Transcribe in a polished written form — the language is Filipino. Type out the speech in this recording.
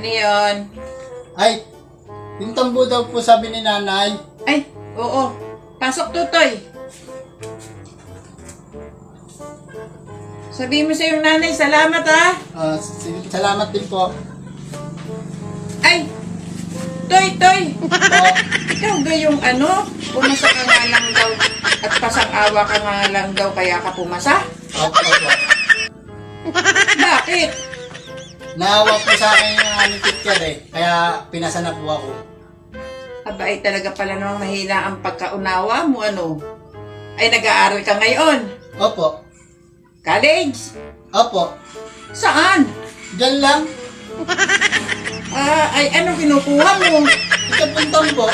Ano yun? Ay, yung tambo daw po sabi ni nanay. Ay, oo. Pasok, Tutoy. Sabihin mo sa iyong nanay, salamat ha. Salamat din po. Ay, Toy. Po, Ikaw gayong ano? Pumasa ka nga lang daw at pasang-awa ka nga lang daw kaya ka pumasa? opo. Bakit? Naawa po sa akin yung aming teacher kaya pinasa na po ako. Aba ay talaga pala namang mahina ang pagkaunawa mo ano? Ay nag-aaral ka ngayon? Opo. College? Opo. Saan? Diyan lang. Ay ano kinukuha mo? Ito pong tambo.